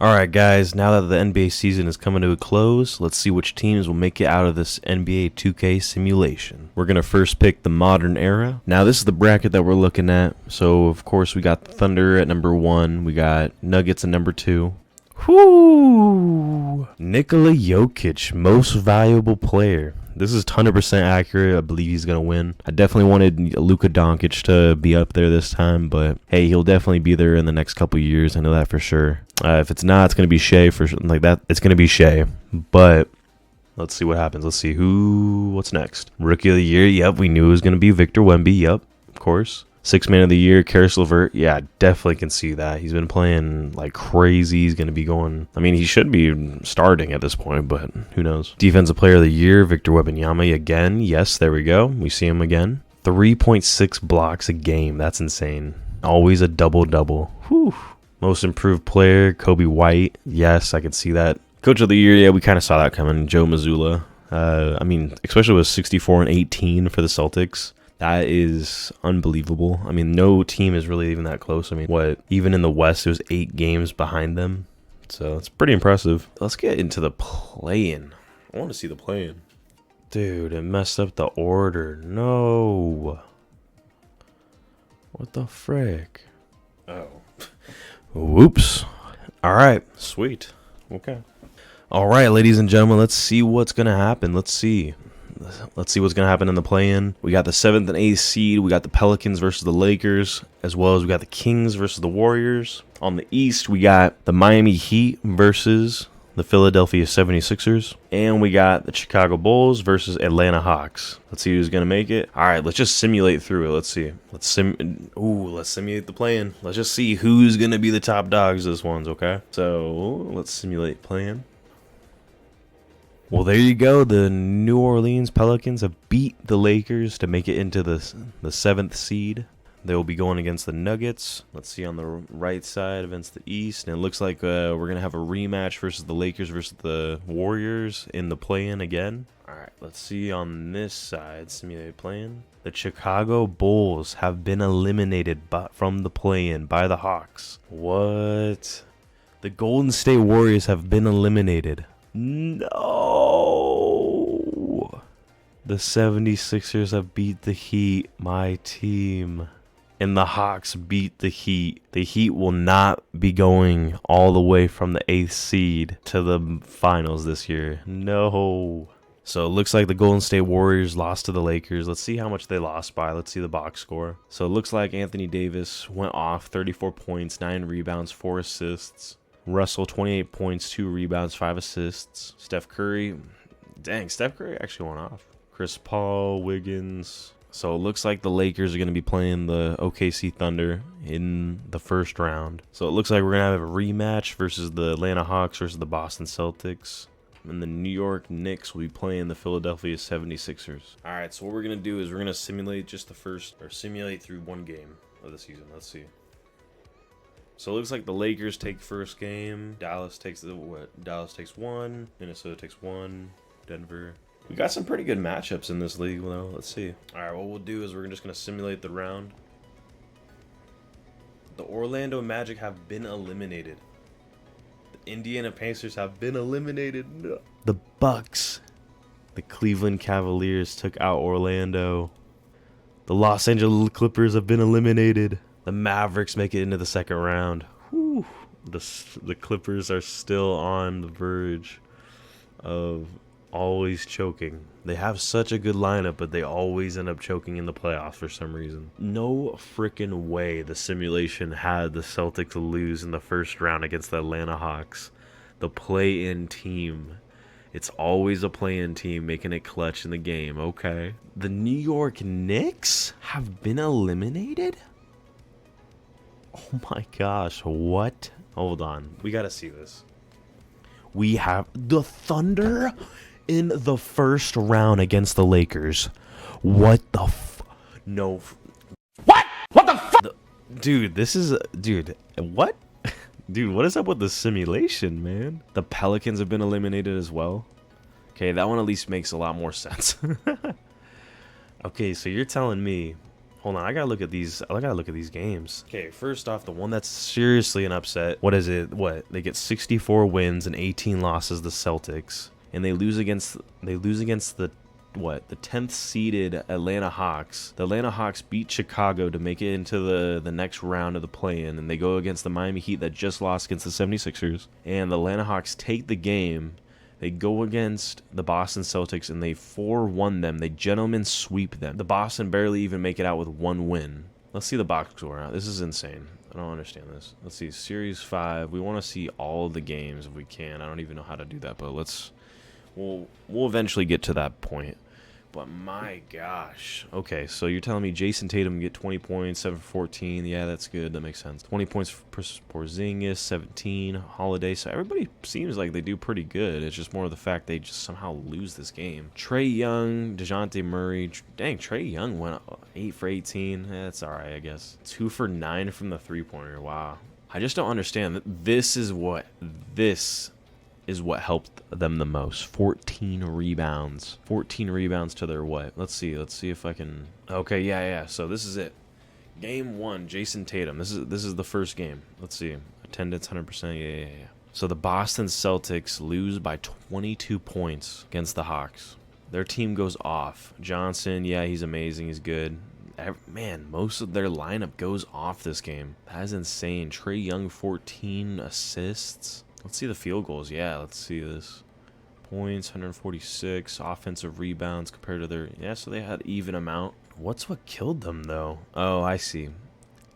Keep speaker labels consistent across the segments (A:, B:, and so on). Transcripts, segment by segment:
A: Alright guys, now that the NBA season is coming to a close, let's see which teams will make it out of this NBA 2K simulation. We're going to first pick the modern era. Now this is the bracket that we're looking at. So of course we got the Thunder at number 1, we got Nuggets at number 2. Whoo! Nikola Jokic, most valuable player. This is 100% accurate. I believe he's going to win. I definitely wanted Luka Doncic to be up there this time, but hey, he'll definitely be there in the next couple years. I know that for sure. If it's not, it's going to be Shea for something like that. It's going to be Shea, but let's see what happens. Let's see what's next. Rookie of the year. Yep, we knew it was going to be Victor Wemby. Yep, of course. Sixth man of the year, Karis LeVert. Yeah, definitely can see that. He's been playing like crazy. He's going to be going. I mean, he should be starting at this point, but who knows? Defensive player of the year, Victor Wembanyama again. Yes, there we go. We see him again. 3.6 blocks a game. That's insane. Always a double-double. Whew. Most improved player, Kobe White. Yes, I can see that. Coach of the year, yeah, we kind of saw that coming. Joe Mazzulla. I mean, especially with 64 and 18 for the Celtics. That is unbelievable. I mean, no team is really even that close. I mean, even in the West, it was 8 games behind them. So it's pretty impressive. Let's get into the play-in. I want to see the play-in. Dude, it messed up the order. No. What the frick? Oh. Whoops. All right. Sweet. Okay. All right, ladies and gentlemen, let's see what's going to happen. Let's see what's going to happen in the play-in. We got the 7th and 8th seed. We got the Pelicans versus the Lakers, as well as we got the Kings versus the Warriors. On the East, we got the Miami Heat versus the Philadelphia 76ers. And we got the Chicago Bulls versus Atlanta Hawks. Let's see who's going to make it. All right, let's just simulate through it. Let's see. Let's simulate the play-in. Let's just see who's going to be the top dogs this one's, okay? So let's simulate play-in. Well, there you go. The New Orleans Pelicans have beat the Lakers to make it into the 7th seed. They will be going against the Nuggets. Let's see on the right side against the East. And it looks like we're going to have a rematch versus the Lakers versus the Warriors in the play-in again. All right, let's see on this side, simulated play-in. The Chicago Bulls have been eliminated from the play-in by the Hawks. What? The Golden State Warriors have been eliminated. No! The 76ers have beat the Heat, my team. And the Hawks beat the Heat. The Heat will not be going all the way from the 8th seed to the finals this year. No. So it looks like the Golden State Warriors lost to the Lakers. Let's see how much they lost by. Let's see the box score. So it looks like Anthony Davis went off 34 points, 9 rebounds, 4 assists. Russell, 28 points, 2 rebounds, 5 assists. Steph Curry, Steph Curry actually went off. Chris Paul, Wiggins. So it looks like the Lakers are going to be playing the OKC Thunder in the first round. So it looks like we're going to have a rematch versus the Atlanta Hawks versus the Boston Celtics. And the New York Knicks will be playing the Philadelphia 76ers. All right, so what we're going to do is we're going to simulate simulate through one game of the season. Let's see. So it looks like the Lakers take first game. Dallas takes 1. Minnesota takes 1. Denver. We got some pretty good matchups in this league, though. Let's see. All right, what we'll do is we're just going to simulate the round. The Orlando Magic have been eliminated. The Indiana Pacers have been eliminated. No. The Bucks. The Cleveland Cavaliers took out Orlando. The Los Angeles Clippers have been eliminated. The Mavericks make it into the second round. Whew. The Clippers are still on the verge of always choking. They have such a good lineup, but they always end up choking in the playoffs for some reason. No freaking way the simulation had the Celtics lose in the first round against the Atlanta Hawks. The play-in team. It's always a play-in team making it clutch in the game, okay? The New York Knicks have been eliminated? Oh my gosh, what? Hold on, we gotta see this. We have the Thunder in the first round against the Lakers. What the no. What? What the dude, this is... Dude, what? Dude, what is up with the simulation, man? The Pelicans have been eliminated as well. Okay, that one at least makes a lot more sense. Okay, so you're telling me Hold on, I gotta look at these. I gotta look at these games. Okay, first off, the one that's seriously an upset. What is it? What, they get 64 wins and 18 losses. The Celtics, and they lose against the what, the 10th seeded Atlanta Hawks. The Atlanta Hawks beat Chicago to make it into the next round of the play-in, and they go against the Miami Heat that just lost against the 76ers. And the Atlanta Hawks take the game. They go against the Boston Celtics and they 4-1 them. They gentlemen sweep them. The Boston barely even make it out with one win. Let's see the box score. This is insane. I don't understand this. Let's see, Series 5. We want to see all of the games if we can. I don't even know how to do that, but we'll eventually get to that point. But my gosh. Okay, so you're telling me Jason Tatum get 20 points, 7 for 14. Yeah, that's good. That makes sense. 20 points for Porzingis, 17. Holiday. So everybody seems like they do pretty good. It's just more of the fact they just somehow lose this game. Trae Young, DeJounte Murray. Dang, Trae Young went 8 for 18. That's all right, I guess. 2 for 9 from the three-pointer. Wow. I just don't understand. This is what helped them the most. 14 rebounds. 14 rebounds to their what? Let's see if I can. Okay, yeah. So this is it. Game 1, Jason Tatum. This is the first game. Let's see. Attendance 100%. Yeah. So the Boston Celtics lose by 22 points against the Hawks. Their team goes off. Johnson, yeah, he's amazing. He's good. Man, most of their lineup goes off this game. That is insane. Trae Young, 14 assists. Let's see the field goals. Yeah, let's see this. Points, 146. Offensive rebounds compared to their... Yeah, so they had even amount. What's what killed them, though? Oh, I see.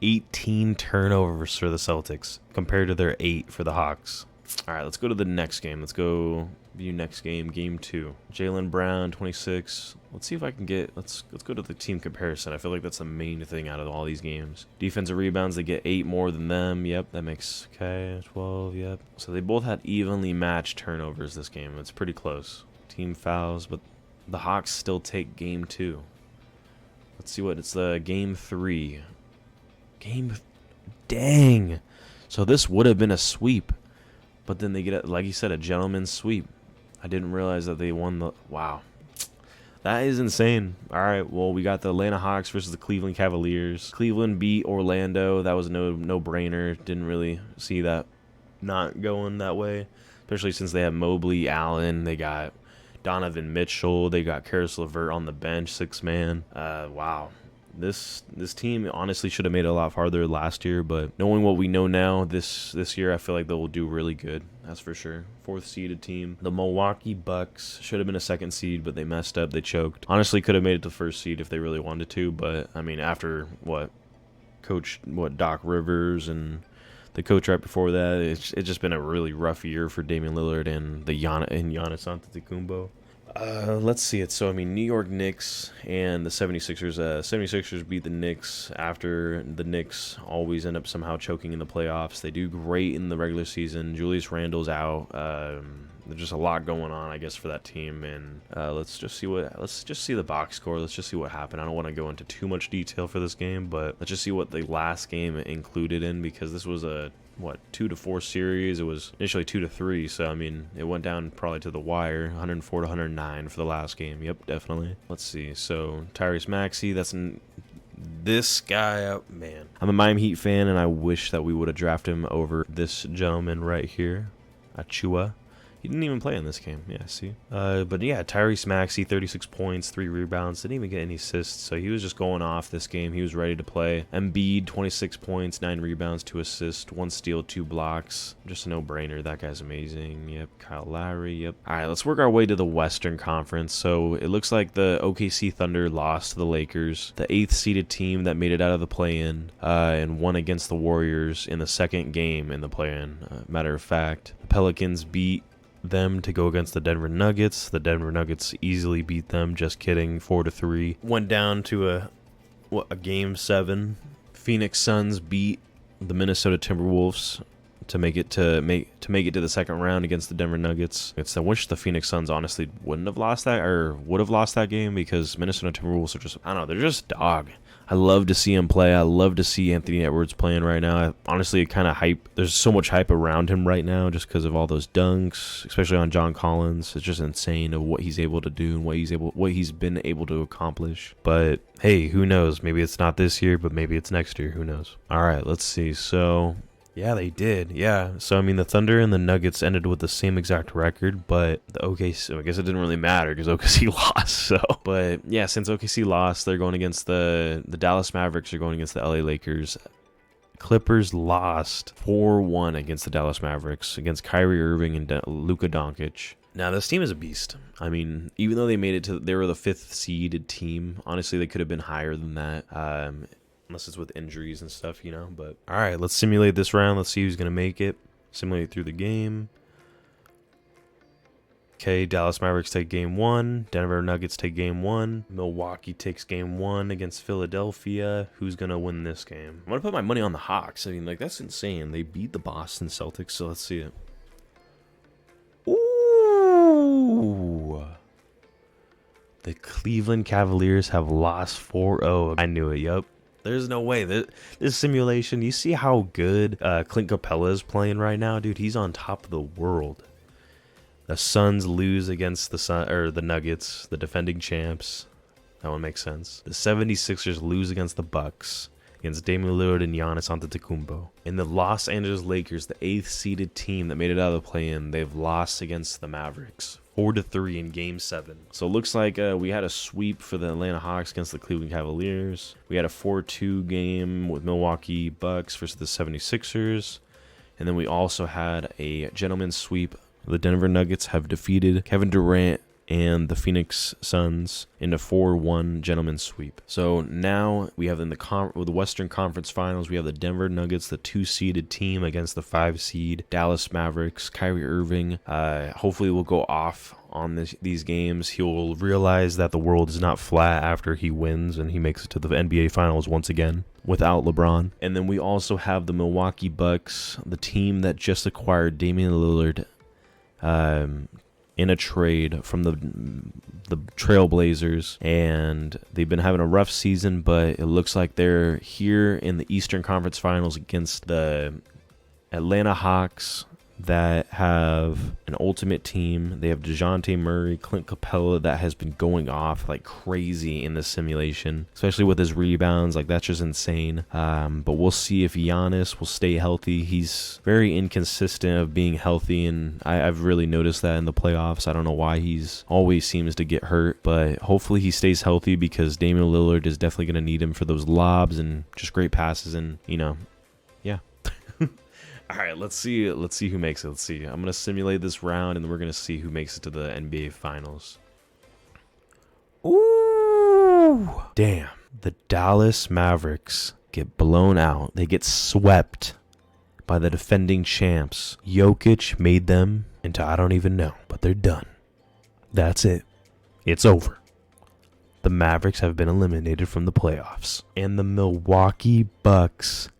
A: 18 turnovers for the Celtics compared to their 8 for the Hawks. All right, let's go to the next game. Let's go view next game, game 2. Jaylen Brown, 26. Let's see if I can get... Let's go to the team comparison. I feel like that's the main thing out of all these games. Defensive rebounds, they get 8 more than them. Yep, that makes... Okay, 12, yep. So they both had evenly matched turnovers this game. It's pretty close. Team fouls, but the Hawks still take game 2. Let's see what... It's the game 3. Dang! So this would have been a sweep. But then they get, like you said, a gentleman's sweep. I didn't realize that they won the... Wow. That is insane. All right, well, we got the Atlanta Hawks versus the Cleveland Cavaliers. Cleveland beat Orlando. That was a no-brainer. Didn't really see that not going that way, especially since they have Mobley, Allen. They got Donovan Mitchell. They got Karis LeVert on the bench, 6-man. Wow. This team honestly should have made it a lot farther last year, but knowing what we know now, this year, I feel like they will do really good. That's for sure. 4th seeded team. The Milwaukee Bucks should have been a 2nd seed, but they messed up. They choked. Honestly, could have made it to 1st seed if they really wanted to, but I mean, after Doc Rivers and the coach right before that, it's just been a really rough year for Damian Lillard and Giannis Antetokounmpo. Let's see it. So, I mean, New York Knicks and the 76ers. 76ers beat the Knicks after the Knicks always end up somehow choking in the playoffs. They do great in the regular season. Julius Randle's out. There's just a lot going on, I guess, for that team. And let's just see the box score. Let's just see what happened. I don't want to go into too much detail for this game, but let's just see what the last game included in, because this was a 2-4 series. It was initially 2-3, so I mean, it went down probably to the wire. 104-109 for the last game. Yep, definitely. Let's see. So Tyrese Maxey, this guy, man. I'm a Miami Heat fan, and I wish that we would have drafted him over this gentleman right here, Achua. He didn't even play in this game. Yeah, see. But yeah, Tyrese Maxey, 36 points, 3 rebounds. Didn't even get any assists, so he was just going off this game. He was ready to play. Embiid, 26 points, 9 rebounds, 2 assists, 1 steal, 2 blocks. Just a no-brainer. That guy's amazing. Yep. Kyle Lowry. Yep. All right, let's work our way to the Western Conference. So it looks like the OKC Thunder lost to the Lakers, the 8th seeded team that made it out of the play-in, and won against the Warriors in the 2nd game in the play-in. Matter of fact, the Pelicans beat them to go against the Denver Nuggets. The Denver Nuggets easily beat them. Just kidding. 4-3. Went down to a game 7. Phoenix Suns beat the Minnesota Timberwolves to make it to the second round against the Denver Nuggets. I wish the Phoenix Suns honestly wouldn't have lost that, or would have lost that game, because Minnesota Timberwolves are just, I don't know, they're just dog. I love to see him play. I love to see Anthony Edwards playing right now. Honestly, kind of hype. There's so much hype around him right now just because of all those dunks, especially on John Collins. It's just insane of what he's able to do and what he's been able to accomplish. But hey, who knows? Maybe it's not this year, but maybe it's next year. Who knows? All right, let's see. So yeah, they did. Yeah. So, I mean, the Thunder and the Nuggets ended with the same exact record, but the OKC, so I guess it didn't really matter because OKC lost. So, but yeah, since OKC lost, they're going against the Dallas Mavericks are going against the LA Lakers. Clippers lost 4-1 against the Dallas Mavericks against Kyrie Irving and Luka Doncic. Now, this team is a beast. I mean, even though they were the 5th seeded team, honestly, they could have been higher than that. Unless it's with injuries and stuff, you know. But all right, let's simulate this round. Let's see who's gonna make it. Simulate through the game. Okay, Dallas Mavericks take game 1. Denver Nuggets take game 1. Milwaukee takes game 1 against Philadelphia. Who's gonna win this game? I'm gonna put my money on the Hawks. I mean, like, that's insane. They beat the Boston Celtics, so let's see it. Ooh. The Cleveland Cavaliers have lost 4-0. I knew it. Yup. There's no way that this simulation. You see how good Clint Capella is playing right now, dude. He's on top of the world. The Suns lose against the Nuggets, the defending champs. That one makes sense. The 76ers lose against the Bucks, against Damian Lillard and Giannis Antetokounmpo. And the Los Angeles Lakers, the 8th seeded team that made it out of the play-in, they've lost against the Mavericks. 4-3 in Game 7. So it looks like we had a sweep for the Atlanta Hawks against the Cleveland Cavaliers. We had a 4-2 game with Milwaukee Bucks versus the 76ers. And then we also had a gentleman's sweep. The Denver Nuggets have defeated Kevin Durant and the Phoenix Suns in a 4-1 gentleman's sweep. So now we have in the Western Conference Finals, we have the Denver Nuggets, the 2-seeded team against the 5-seed Dallas Mavericks. Kyrie Irving hopefully will go off on these games. He'll realize that the world is not flat after he wins and he makes it to the NBA Finals once again without LeBron. And then we also have the Milwaukee Bucks, the team that just acquired Damian Lillard in a trade from the Trailblazers, and they've been having a rough season, but it looks like they're here in the Eastern Conference Finals against the Atlanta Hawks that have an ultimate team. They have DeJounte Murray, Clint Capella that has been going off like crazy in this simulation, especially with his rebounds. Like, that's just insane. But we'll see if Giannis will stay healthy. He's very inconsistent of being healthy, and I've really noticed that in the playoffs. I don't know why he's always seems to get hurt, but hopefully he stays healthy because Damian Lillard is definitely going to need him for those lobs and just great passes, and, you know, yeah. All right, let's see who makes it. Let's see. I'm going to simulate this round, and then we're going to see who makes it to the NBA Finals. Ooh. Damn. The Dallas Mavericks get blown out. They get swept by the defending champs. Jokic made them into I don't even know, but they're done. That's it. It's over. The Mavericks have been eliminated from the playoffs. And the Milwaukee Bucks,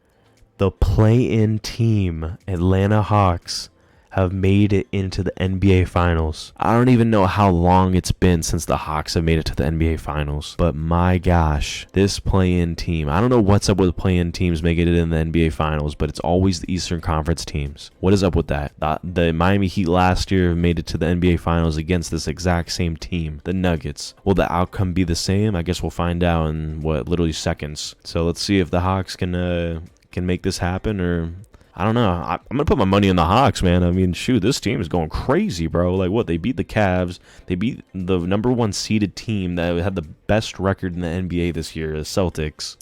A: the play-in team, Atlanta Hawks, have made it into the NBA Finals. I don't even know how long it's been since the Hawks have made it to the NBA Finals, but my gosh, this play-in team, I don't know what's up with play-in teams making it in the NBA Finals, but it's always the Eastern Conference teams. What is up with that? The Miami Heat last year made it to the NBA Finals against this exact same team, the Nuggets. Will the outcome be the same? I guess we'll find out in, literally seconds. So let's see if the Hawks can make this happen, or I don't know. I'm gonna put my money on the Hawks, man. I mean, shoot, this team is going crazy, bro. Like, what? They beat the Cavs. They beat the number 1 seeded team that had the best record in the NBA this year, the Celtics.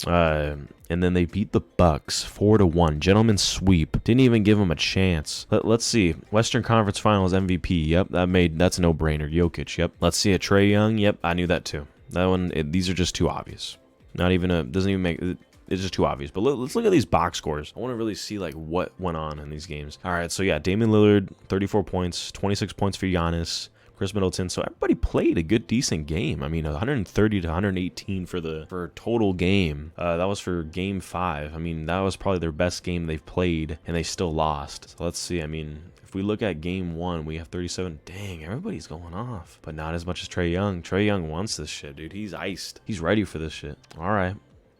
A: And then they beat the Bucks 4-1, gentleman's sweep. Didn't even give them a chance. Let's see. Western Conference Finals MVP. Yep, that's a no-brainer. Jokic. Yep. Let's see. Trae Young. Yep, I knew that too. That one. These are just too obvious. Doesn't even make. It's just too obvious. But let's look at these box scores. I want to really see like what went on in these games. All right, so yeah, Damian Lillard, 34 points, 26 points for Giannis, Chris Middleton. So everybody played a good, decent game. I mean, 130 to 118 for a total game. That was for Game 5. I mean, that was probably their best game they've played, and they still lost. So let's see. I mean, if we look at Game 1, we have 37. Dang, everybody's going off, but not as much as Trae Young. Trae Young wants this shit, dude. He's iced. He's ready for this shit. All right.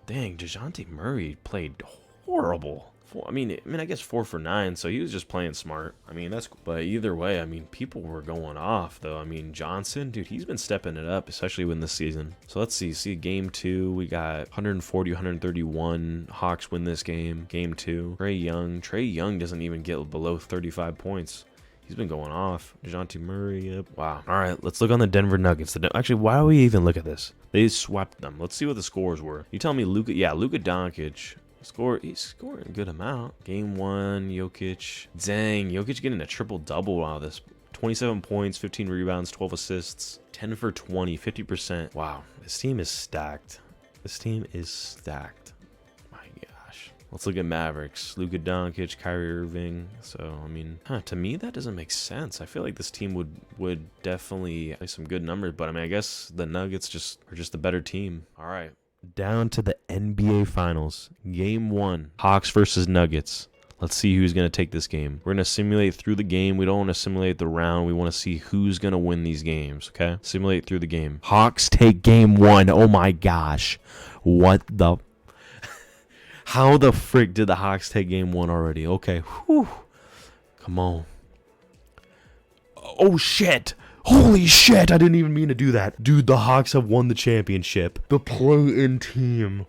A: Dang, DeJounte Murray played horrible. I guess 4 for 9, so he was just playing smart. I mean, but either way, I mean, people were going off, though. I mean, Johnson, dude, he's been stepping it up, especially in this season. So let's see, game 2, we got 140, 131. Hawks win this game. Game 2, Trey Young doesn't even get below 35 points. He's been going off. DeJounte Murray, yep. Wow. All right, let's look on the Denver Nuggets. Actually, why do we even look at this? They swept them. Let's see what the scores were. You tell me Luka Doncic. He's scoring a good amount. Game 1, Jokic. Dang, Jokic getting a triple-double out of this. 27 points, 15 rebounds, 12 assists, 10 for 20, 50%. Wow, this team is stacked. My gosh. Let's look at Mavericks. Luka Doncic, Kyrie Irving. So, I mean, to me, that doesn't make sense. I feel like this team would definitely play some good numbers, but I mean, I guess the Nuggets are just the better team. All right. Down to the NBA Finals. Game 1. Hawks versus Nuggets. Let's see who's going to take this game. We're going to simulate through the game. We don't want to simulate the round. We want to see who's going to win these games, okay? Simulate through the game. Hawks take game 1. Oh my gosh. What the... How the frick did the Hawks take game 1 already? Okay. Whew. Come on. Oh, shit. Holy shit, I didn't even mean to do that. Dude, the Hawks have won the championship. The play-in team.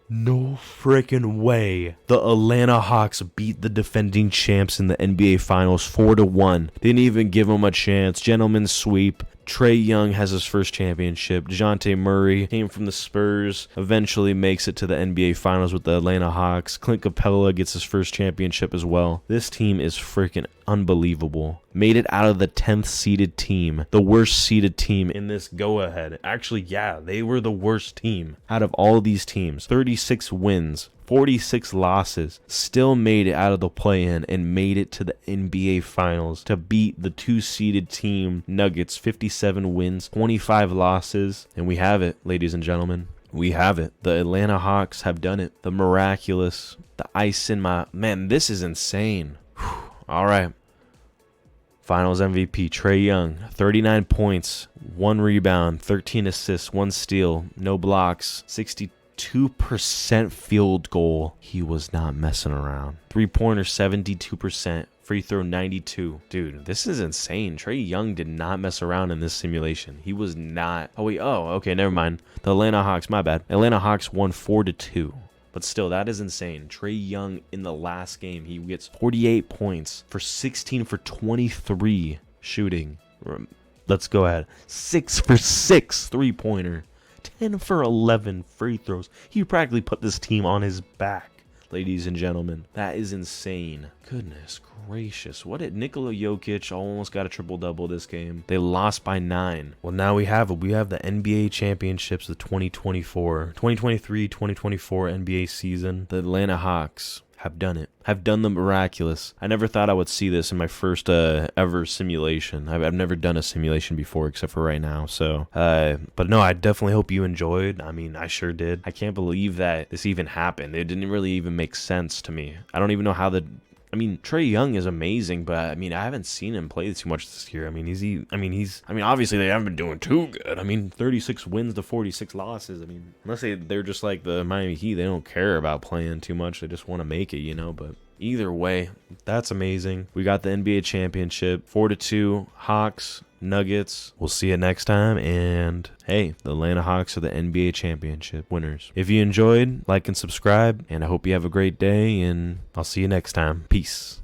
A: No freaking way. The Atlanta Hawks beat the defending champs in the NBA Finals 4-1. Didn't even give them a chance. Gentleman's sweep. Trae Young has his first championship. DeJounte Murray came from the Spurs, eventually makes it to the NBA Finals with the Atlanta Hawks. Clint Capella gets his first championship as well. This team is freaking unbelievable. Made it out of the 10th seeded team, the worst seeded team in this go-ahead. Actually, yeah, they were the worst team out of all of these teams. 36 wins. 46 losses, still made it out of the play-in and made it to the NBA Finals to beat the 2-seeded team Nuggets. 57 wins, 25 losses, and we have it, ladies and gentlemen. We have it. The Atlanta Hawks have done it. The miraculous, the ice in my... Man, this is insane. Whew. All right. Finals MVP, Trae Young, 39 points, 1 rebound, 13 assists, 1 steal, no blocks, 62% field goal. He was not messing around. 3-pointer, 72%. Free throw, 92. Dude, this is insane. Trae Young did not mess around in this simulation. He was not. Oh, wait. Oh, okay. Never mind. The Atlanta Hawks, my bad. Atlanta Hawks won 4-2. But still, that is insane. Trae Young in the last game, he gets 48 points for 16 for 23 shooting. Let's go ahead. 6 for 6 3-pointer. 10 for 11 free throws. He practically put this team on his back, ladies and gentlemen. That is insane. Goodness gracious. What did Nikola Jokic almost got a triple-double this game? They lost by 9. Well, now we have it. We have the NBA championships, the 2023-2024 NBA season. The Atlanta Hawks have done it. Have done the miraculous. I never thought I would see this in my first ever simulation. I've never done a simulation before except for right now. So, but no, I definitely hope you enjoyed. I mean, I sure did. I can't believe that this even happened. It didn't really even make sense to me. I don't even know how I mean, Trae Young is amazing, but I mean, I haven't seen him play too much this year. I mean, obviously they haven't been doing too good. I mean, 36 wins to 46 losses. I mean, unless they're just like the Miami Heat, they don't care about playing too much. They just want to make it, you know, but either way, that's amazing. We got the NBA championship, 4-2, Hawks, Nuggets. We'll see you next time. And hey, the Atlanta Hawks are the NBA championship winners. If you enjoyed, like and subscribe. And I hope you have a great day. And I'll see you next time. Peace.